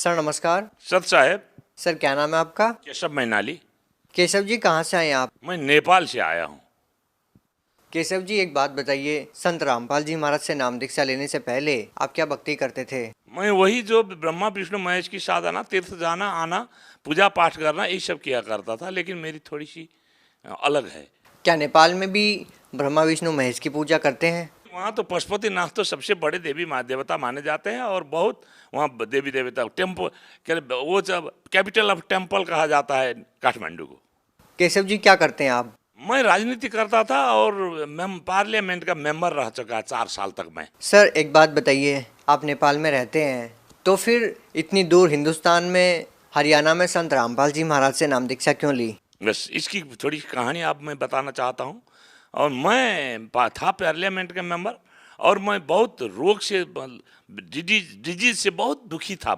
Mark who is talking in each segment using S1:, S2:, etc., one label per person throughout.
S1: Sir नमस्कार।
S2: सत साहब।
S1: सर क्या नाम है आपका?
S2: केशव मैनाली।
S1: केशव जी कहाँ से आए आप?
S2: मैं नेपाल से आया हूँ।
S1: केशव जी एक बात बताइए, संत रामपाल जी महाराज से नाम दीक्षा लेने से पहले आप क्या भक्ति करते थे?
S2: मैं वही जो ब्रह्मा विष्णु महेश की साधना, तीर्थ जाना आना, पूजा पाठ करना, यही सब किया करता था, लेकिन मेरी थोड़ी सी अलग है।
S1: क्या नेपाल में भी ब्रह्मा विष्णु महेश की पूजा करते हैं?
S2: वहाँ तो पशुपतिनाथ तो सबसे बड़े देवी देवता माने जाते हैं, और बहुत वहाँ देवी देवता टेम्पल, वो जब कैपिटल ऑफ टेम्पल कहा जाता है काठमांडू को।
S1: केशव जी क्या करते हैं आप?
S2: मैं राजनीति करता था और पार्लियामेंट का मेंबर रह चुका 4 साल तक मैं।
S1: सर एक बात बताइए, आप नेपाल में रहते हैं तो फिर इतनी दूर हिंदुस्तान में हरियाणा में संत रामपाल जी महाराज से नाम दीक्षा क्यों ली?
S2: बस इसकी थोड़ी कहानी आप मैं बताना चाहता हूँ। और मैं था पार्लियामेंट का मेंबर, और मैं बहुत रोग से डिजीज से बहुत दुखी था।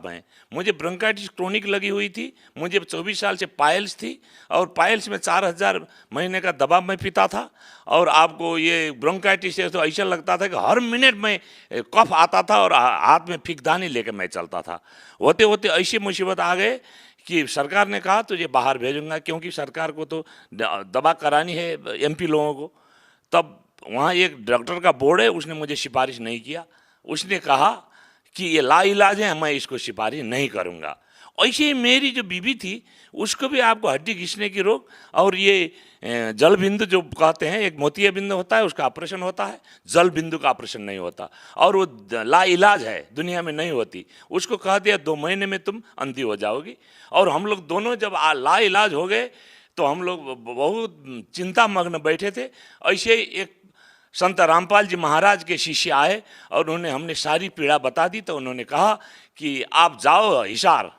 S2: मुझे ब्रोंकाइटिस क्रोनिक लगी हुई थी। मुझे 24 साल से पाइल्स थी, और पाइल्स में 4000 महीने का दवा मैं पीता था। और आपको ये ब्रोंकाइटिस से तो ऐसा लगता था कि हर मिनट में कफ आता था, और हाथ में फिकदानी लेकर मैं चलता था। होते होते ऐसी मुसीबत आ गए कि सरकार ने कहा तुझे बाहर भेजूंगा, क्योंकि सरकार को तो दवा करानी है एमपी लोगों को। तब वहाँ एक डॉक्टर का बोर्ड है, उसने मुझे सिफारिश नहीं किया। उसने कहा कि ये लाइलाज है, मैं इसको सिफारिश नहीं करूँगा। ऐसे ही मेरी जो बीवी थी, उसको भी आपको हड्डी घिसने की रोग, और ये जल बिंदु जो कहते हैं, एक मोतिया बिंदु होता है, उसका ऑपरेशन होता है, जल बिंदु का ऑपरेशन नहीं होता, और वो लाइलाज है, दुनिया में नहीं होती। उसको कह दिया 2 महीने में तुम अंधी हो जाओगी। और हम लोग दोनों जब लाइलाज हो गए तो हम लोग बहुत चिंता मग्न बैठे थे। ऐसे ही एक संत रामपाल जी महाराज के शिष्य आए, और उन्होंने हमने सारी पीड़ा बता दी। तो उन्होंने कहा कि आप जाओ हिसार,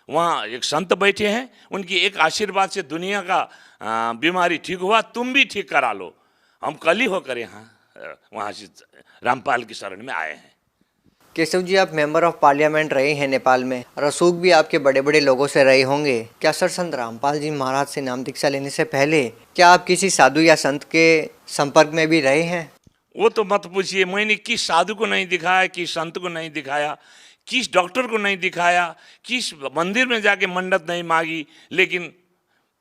S2: वहाँ एक संत बैठे हैं, उनकी एक आशीर्वाद से दुनिया का बीमारी ठीक हुआ, तुम भी ठीक करा लो। हम कल ही होकर यहाँ वहाँ से रामपाल की शरण में आए हैं।
S1: केशव जी आप मेंबर ऑफ पार्लियामेंट रहे हैं नेपाल में, रसूख भी आपके बड़े बड़े लोगों से रहे होंगे। क्या सर संत रामपाल जी महाराज से नाम दीक्षा लेने से पहले क्या आप किसी साधु या संत के संपर्क में भी रहे हैं?
S2: वो तो मत पूछिए। मैंने किस साधु को नहीं दिखाया, किस संत को नहीं दिखाया, किस डॉक्टर को नहीं दिखाया, किस मंदिर में जाके मन्नत नहीं मांगी, लेकिन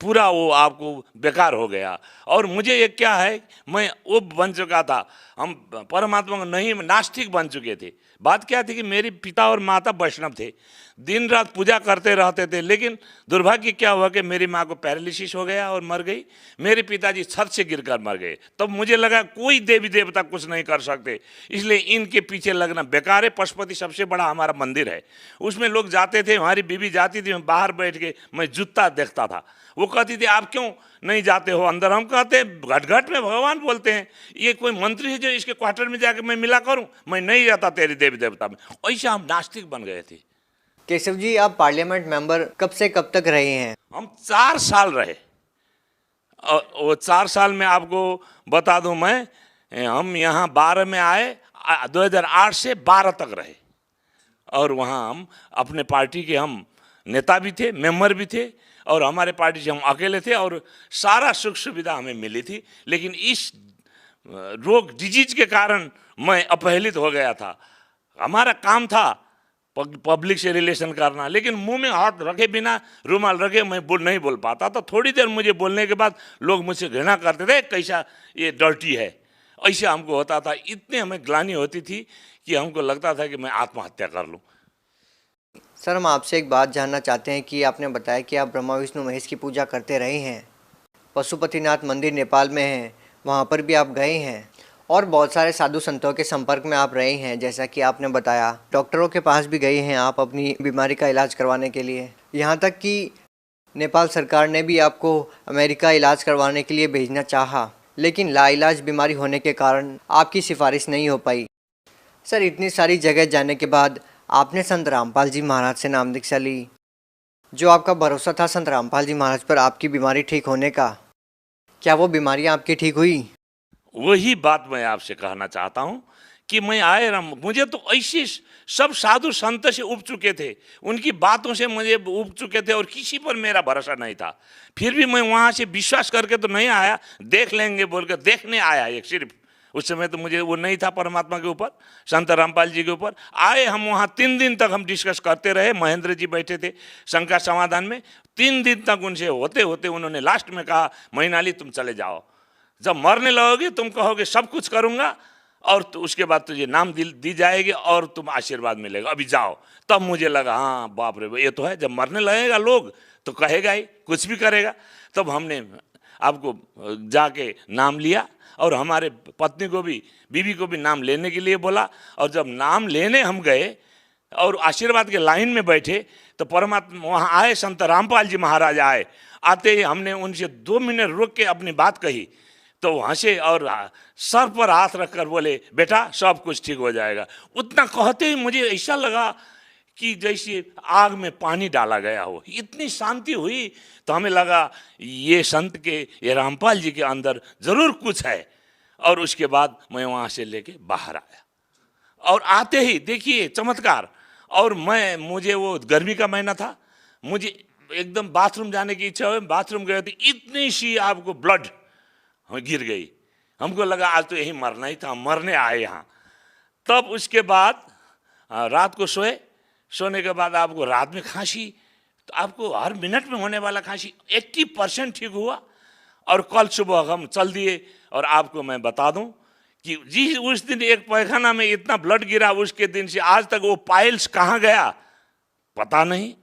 S2: पूरा वो आपको बेकार हो गया। और मुझे ये क्या है, मैं वो बन चुका था, हम परमात्मा को नहीं, नास्तिक बन चुके थे। बात क्या थी कि मेरे पिता और माता वैष्णव थे, दिन रात पूजा करते रहते थे, लेकिन दुर्भाग्य क्या हुआ कि मेरी माँ को पैरालिसिस हो गया और मर गई। मेरे पिताजी छत से गिरकर मर गए। तब मुझे लगा कोई देवी देवता कुछ नहीं कर सकते, इसलिए इनके पीछे लगना बेकार है। पशुपति सबसे बड़ा हमारा मंदिर है, उसमें लोग जाते थे, हमारी बीवी जाती थी, मैं बाहर बैठ के मैं जूता देखता था। वो कहती थी आप क्यों नहीं जाते हो अंदर? हम कहते घट घट में भगवान बोलते हैं, ये कोई मंत्री है जो इसके क्वार्टर में जाके मैं मिला करूं? मैं नहीं जाता तेरी देवी देवता में। ऐसा हम नास्तिक बन गए थे।
S1: केशव जी आप पार्लियामेंट मेंबर कब से कब तक रहे हैं?
S2: हम 4 साल रहे। और वो 4 साल में आपको बता दूं मैं, हम यहाँ 12 में आए, 2008 से 12 तक रहे। और वहाँ हम अपने पार्टी के हम नेता भी थे, मेंबर भी थे, और हमारे पार्टी से हम अकेले थे, और सारा सुख सुविधा हमें मिली थी। लेकिन इस रोग डिजीज के कारण मैं अपहेलित हो गया था। हमारा काम था पब्लिक से रिलेशन करना, लेकिन मुंह में हाथ रखे बिना, रुमाल रखे मैं नहीं बोल पाता। तो थोड़ी देर मुझे बोलने के बाद लोग मुझसे घृणा करते थे, कैसा ये डर्टी है, ऐसा हमको होता था। इतने हमें ग्लानि होती थी कि हमको लगता था कि मैं आत्महत्या कर लूँ।
S1: सर हम आपसे एक बात जानना चाहते हैं कि आपने बताया कि आप ब्रह्मा विष्णु महेश की पूजा करते रहे हैं, पशुपतिनाथ मंदिर नेपाल में है, वहाँ पर भी आप गए हैं, और बहुत सारे साधु संतों के संपर्क में आप रहे हैं, जैसा कि आपने बताया डॉक्टरों के पास भी गए हैं आप अपनी बीमारी का इलाज करवाने के लिए। यहाँ तक कि नेपाल सरकार ने भी आपको अमेरिका इलाज करवाने के लिए भेजना चाहा, लेकिन लाइलाज बीमारी होने के कारण आपकी सिफारिश नहीं हो पाई। सर इतनी सारी जगह जाने के बाद आपने संत रामपाल जी महाराज से नाम दीक्षा ली। जो आपका भरोसा था संत रामपाल जी महाराज पर आपकी बीमारी ठीक होने का, क्या वो बीमारियां आपकी ठीक हुई?
S2: वही बात मैं आपसे कहना चाहता हूँ कि मैं मुझे तो ऐसे सब साधु संत से उब चुके थे, उनकी बातों से मुझे उब चुके थे, और किसी पर मेरा भरोसा नहीं था। फिर भी मैं वहाँ से विश्वास करके तो नहीं आया, देख लेंगे बोल कर देखने आया एक सिर्फ। उस समय तो मुझे वो नहीं था परमात्मा के ऊपर, संत रामपाल जी के ऊपर। आए हम वहाँ 3 दिन तक हम डिस्कस करते रहे, महेंद्र जी बैठे थे शंका समाधान में। 3 दिन तक उनसे होते होते उन्होंने लास्ट में कहा, मैनाली तुम चले जाओ, जब मरने लगोगे तुम कहोगे सब कुछ करूँगा और तो उसके बाद तुझे नाम दी जाएगी और तुम आशीर्वाद मिलेगा, अभी जाओ। तब मुझे लगा हाँ बाप रे ये तो है, जब मरने लगेगा लोग तो कहेगा ही, कुछ भी करेगा। तब हमने आपको जाके नाम लिया और हमारे पत्नी को भी, बीवी को भी नाम लेने के लिए बोला। और जब नाम लेने हम गए और आशीर्वाद के लाइन में बैठे तो परमात्मा वहाँ आए, संत रामपाल जी महाराज आए। आते ही हमने उनसे 2 मिनट रुक के अपनी बात कही तो हंसे और सर पर हाथ रखकर बोले, बेटा सब कुछ ठीक हो जाएगा। उतना कहते ही मुझे ऐसा लगा कि जैसे आग में पानी डाला गया हो, इतनी शांति हुई। तो हमें लगा ये संत के, ये रामपाल जी के अंदर ज़रूर कुछ है। और उसके बाद मैं वहाँ से लेके बाहर आया और आते ही देखिए चमत्कार। और मुझे वो गर्मी का महीना था, मुझे एकदम बाथरूम जाने की इच्छा हुई। बाथरूम गए तो इतनी सी आपको ब्लड गिर गई। हमको लगा आज तो यही मरना ही था, मरने आए यहाँ। तब उसके बाद रात को सोने के बाद आपको रात में खांसी, तो आपको हर मिनट में होने वाला खांसी 80% ठीक हुआ। और कल सुबह हम चल दिए। और आपको मैं बता दूं कि जी उस दिन एक पैखाना में इतना ब्लड गिरा, उसके दिन से आज तक वो पाइल्स कहाँ गया पता नहीं,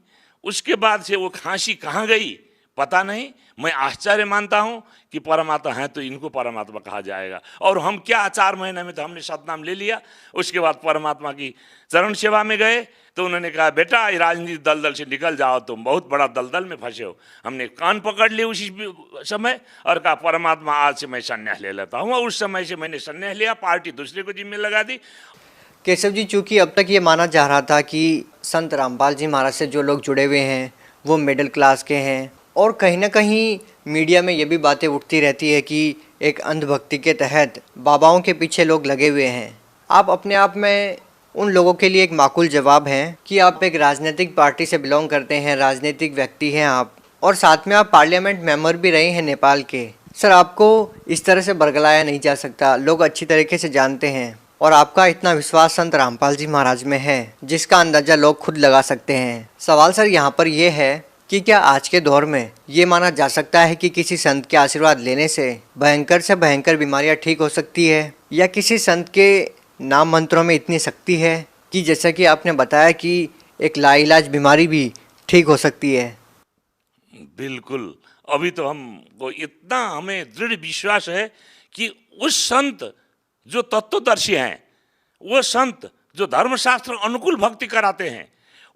S2: उसके बाद से वो खांसी कहाँ गई पता नहीं। मैं आश्चर्य मानता हूँ कि परमात्मा है तो इनको परमात्मा कहा जाएगा। और हम क्या 4 महीने में तो हमने सतनाम ले लिया। उसके बाद परमात्मा की चरण सेवा में गए तो उन्होंने कहा, बेटा ये राजनीति दलदल से निकल जाओ, तुम बहुत बड़ा दलदल में फंसे हो। हमने कान पकड़ लिए उसी समय और कहा, परमात्मा आज से मैं संन्यास ले लेता हूँ। और उस समय से मैंने संन्यास लिया, पार्टी दूसरे को जिम्मे लगा दी।
S1: केशव जी, चूँकि अब तक ये माना जा रहा था कि संत रामपाल जी महाराज से जो लोग जुड़े हुए हैं वो मिडिल क्लास के हैं, और कहीं ना कहीं मीडिया में ये भी बातें उठती रहती है कि एक अंधभक्ति के तहत बाबाओं के पीछे लोग लगे हुए हैं। आप अपने आप में उन लोगों के लिए एक माकूल जवाब हैं कि आप एक राजनीतिक पार्टी से बिलोंग करते हैं, राजनीतिक व्यक्ति हैं आप, और साथ में आप पार्लियामेंट मेंबर भी रहे हैं नेपाल के। सर, आपको इस तरह से बरगलाया नहीं जा सकता, लोग अच्छी तरीके से जानते हैं। और आपका इतना विश्वास संत रामपाल जी महाराज में है जिसका अंदाज़ा लोग खुद लगा सकते हैं। सवाल सर यहाँ पर यह है कि क्या आज के दौर में ये माना जा सकता है कि किसी संत के आशीर्वाद लेने से भयंकर से भयंकर बीमारियां ठीक हो सकती है, या किसी संत के नाम मंत्रों में इतनी शक्ति है कि जैसा कि आपने बताया कि एक लाइलाज बीमारी भी ठीक हो सकती है?
S2: बिल्कुल। अभी तो हमको इतना हमें दृढ़ विश्वास है कि उस संत जो तत्वदर्शी हैं, वो संत जो धर्मशास्त्र अनुकूल भक्ति कराते हैं,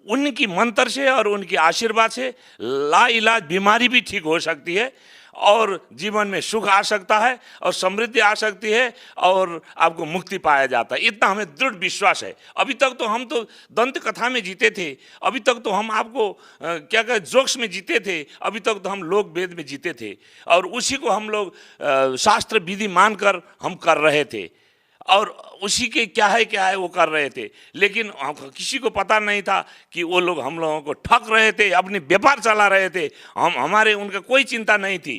S2: उनकी मंत्र से और उनके आशीर्वाद से लाइलाज बीमारी भी ठीक हो सकती है और जीवन में सुख आ सकता है और समृद्धि आ सकती है और आपको मुक्ति पाया जाता है। इतना हमें दृढ़ विश्वास है। अभी तक तो हम तो दंत कथा में जीते थे, अभी तक तो हम आपको क्या कहते जोक्स में जीते थे, अभी तक तो हम लोक वेद में जीते थे और उसी को हम लोग शास्त्र विधि मानकर हम कर रहे थे और उसी के क्या है वो कर रहे थे। लेकिन किसी को पता नहीं था कि वो लोग हम लोगों को ठग रहे थे, अपनी व्यापार चला रहे थे। हमारे उनका कोई चिंता नहीं थी।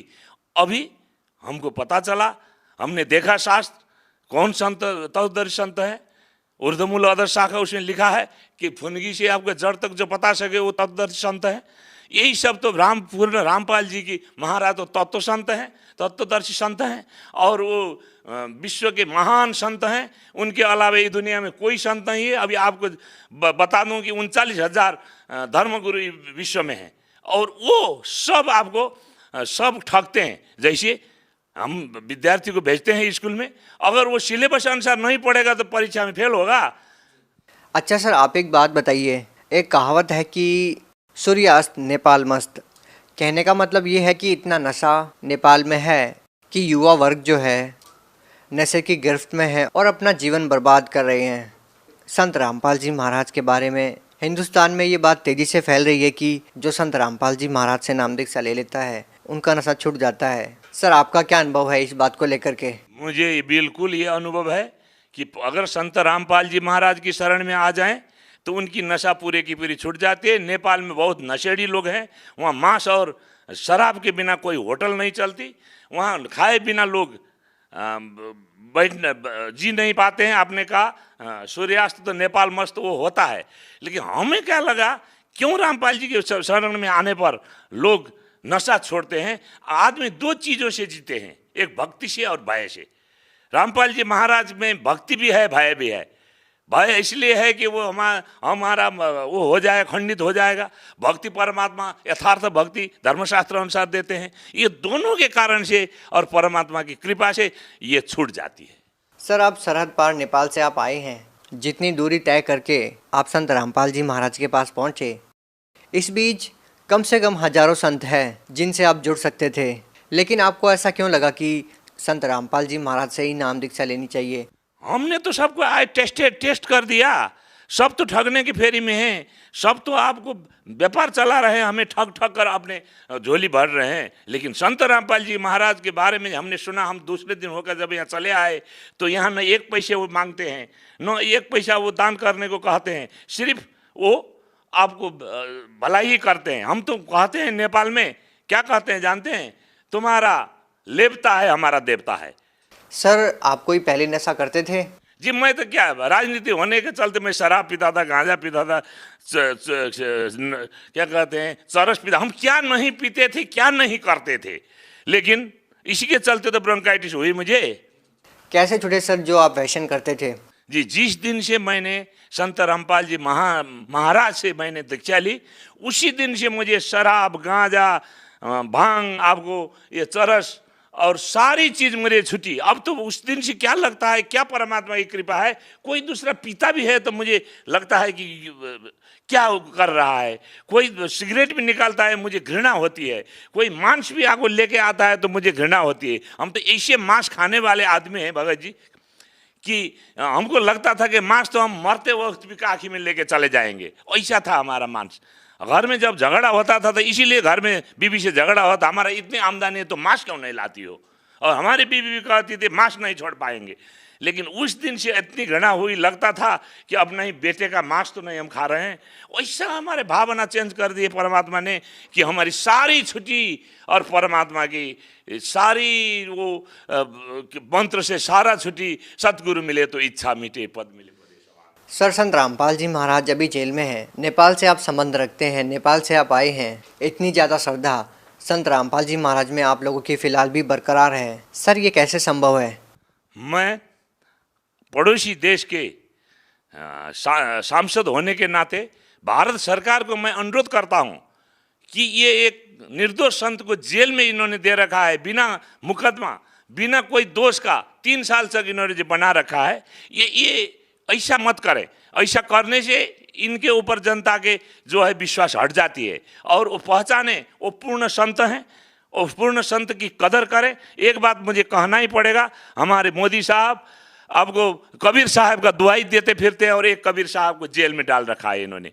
S2: अभी हमको पता चला, हमने देखा शास्त्र कौन संत तत्वदर्शी संत है। ऊर्ध्वमूल अधर शाखा उसमें लिखा है कि फुनगी से आपके जड़ तक जो पता सके वो तत्वदर्शी संत है। यही सब तो पूर्ण रामपाल जी की महाराज तो तत्व संत हैं, तत्वदर्शी संत हैं और वो विश्व के महान संत हैं। उनके अलावा इस दुनिया में कोई संत नहीं है। अभी आपको बता दूं कि 39,000 धर्मगुरु विश्व में हैं और वो सब आपको सब ठगते हैं। जैसे हम विद्यार्थी को भेजते हैं स्कूल में, अगर वो सिलेबस अनुसार नहीं पढ़ेगा तो परीक्षा में फेल होगा।
S1: अच्छा सर, आप एक बात बताइए, एक कहावत है कि सूर्यास्त नेपाल मस्त। कहने का मतलब ये है कि इतना नशा नेपाल में है कि युवा वर्ग जो है नशे की गिरफ्त में है और अपना जीवन बर्बाद कर रहे हैं। संत रामपाल जी महाराज के बारे में हिंदुस्तान में ये बात तेज़ी से फैल रही है कि जो संत रामपाल जी महाराज से नाम दीक्षा ले लेता है उनका नशा छूट जाता है। सर, आपका क्या अनुभव है इस बात को लेकर के?
S2: मुझे बिल्कुल ये अनुभव है कि अगर संत रामपाल जी महाराज की शरण में आ जाएं तो उनकी नशा पूरे की पूरी छूट जाती है। नेपाल में बहुत नशेड़ी लोग हैं, वहाँ मांस और शराब के बिना कोई होटल नहीं चलती, वहाँ खाए बिना लोग बैठ जी नहीं पाते हैं। आपने कहा सूर्यास्त तो नेपाल मस्त वो होता है, लेकिन हमें क्या लगा क्यों रामपाल जी के शरण में आने पर लोग नशा छोड़ते हैं। आदमी दो चीज़ों से जीते हैं, एक भक्ति से और भय से। रामपाल जी महाराज में भक्ति भी है, भय भी है। भय इसलिए है कि वो हमारा वो हो जाए, खंडित हो जाएगा। भक्ति परमात्मा यथार्थ भक्ति धर्मशास्त्र अनुसार देते हैं। ये दोनों के कारण से और परमात्मा की कृपा से ये छूट जाती है।
S1: सर, आप सरहद पार नेपाल से आप आए हैं, जितनी दूरी तय करके आप संत रामपाल जी महाराज के पास पहुँचे, इस बीच कम से कम हजारों संत हैं जिनसे आप जुड़ सकते थे, लेकिन आपको ऐसा क्यों लगा कि संत रामपाल जी महाराज से ही नाम दीक्षा लेनी चाहिए?
S2: हमने तो सबको आज टेस्ट कर दिया। सब तो ठगने की फेरी में हैं, सब तो आपको व्यापार चला रहे हैं, हमें ठग ठग कर अपने झोली भर रहे हैं। लेकिन संत रामपाल जी महाराज के बारे में हमने सुना। हम दूसरे दिन होकर जब यहाँ चले आए तो यहाँ न एक पैसे वो मांगते हैं, न एक पैसा वो दान करने को कहते हैं, सिर्फ वो आपको भलाई ही करते हैं। हम तो कहते हैं नेपाल में क्या कहते हैं जानते हैं? तुम्हारा लेवता है, हमारा देवता है।
S1: सर, आप कोई पहले नशा करते थे?
S2: जी, मैं तो क्या राजनीति होने के चलते मैं शराब पीता था, गांजा पीता था, क्या कहते हैं चरस पीता। हम क्या नहीं पीते थे, क्या नहीं करते थे, लेकिन इसी के चलते तो ब्रोंकाइटिस हुई मुझे।
S1: कैसे छूटे सर जो आप वैशन करते थे?
S2: जी, जिस दिन से मैंने संत रामपाल जी महाराज से मैंने दीक्षा ली, उसी दिन से मुझे शराब, गांजा, भांग, आपको ये चरस और सारी चीज मेरे छुट्टी। अब तो उस दिन से क्या लगता है, क्या परमात्मा की कृपा है। कोई दूसरा पीता भी है तो मुझे लगता है कि क्या कर रहा है। कोई सिगरेट भी निकालता है, मुझे घृणा होती है। कोई मांस भी आपको लेके आता है तो मुझे घृणा होती है। हम तो ऐसे मांस खाने वाले आदमी हैं भगत जी कि हमको लगता था कि मांस तो हम मरते वक्त भी काखी में लेके चले जाएंगे, ऐसा था हमारा मांस। घर में जब झगड़ा होता था तो इसीलिए घर में बीवी से झगड़ा होता, हमारा इतनी आमदनी है तो मांस क्यों नहीं लाती हो। और हमारी बीवी भी कहती थी मांस नहीं छोड़ पाएंगे। लेकिन उस दिन से इतनी घृणा हुई, लगता था कि अब नहीं, बेटे का मांस तो नहीं हम खा रहे हैं। वैसा हमारे भावना चेंज कर दिए परमात्मा ने कि हमारी सारी छुट्टी और परमात्मा की सारी वो मंत्र से सारा छुट्टी, सतगुरु मिले तो इच्छा मिटे, पद मिले।
S1: सर, संत रामपाल जी महाराज अभी जेल में हैं। नेपाल से आप संबंध रखते हैं, नेपाल से आप आए हैं, इतनी ज़्यादा श्रद्धा संत रामपाल जी महाराज में आप लोगों की फ़िलहाल भी बरकरार है। सर, ये कैसे संभव है?
S2: मैं पड़ोसी देश के सांसद होने के नाते भारत सरकार को मैं अनुरोध करता हूं कि ये एक निर्दोष संत को जेल में इन्होंने दे रखा है, बिना मुकदमा, बिना कोई दोष का 3 साल तक इन्होंने जो बना रखा है, ये ऐसा मत करें। ऐसा करने से इनके ऊपर जनता के जो है विश्वास हट जाती है और वो पहचाने वो पूर्ण संत हैं, और पूर्ण संत की कदर करें। एक बात मुझे कहना ही पड़ेगा, हमारे मोदी साहब आपको कबीर साहब का दुआई देते फिरते हैं और एक कबीर साहब को जेल में डाल रखा है इन्होंने।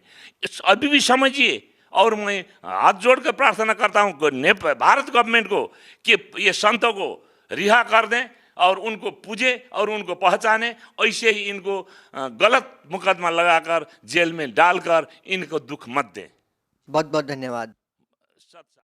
S2: अभी भी समझिए। और मैं हाथ जोड़कर प्रार्थना करता हूँ भारत गवर्नमेंट को कि ये संतों को रिहा कर दें और उनको पूजे और उनको पहचाने। ऐसे ही इनको गलत मुकदमा लगाकर जेल में डालकर इनको दुख मत दें।
S1: बहुत बहुत धन्यवाद।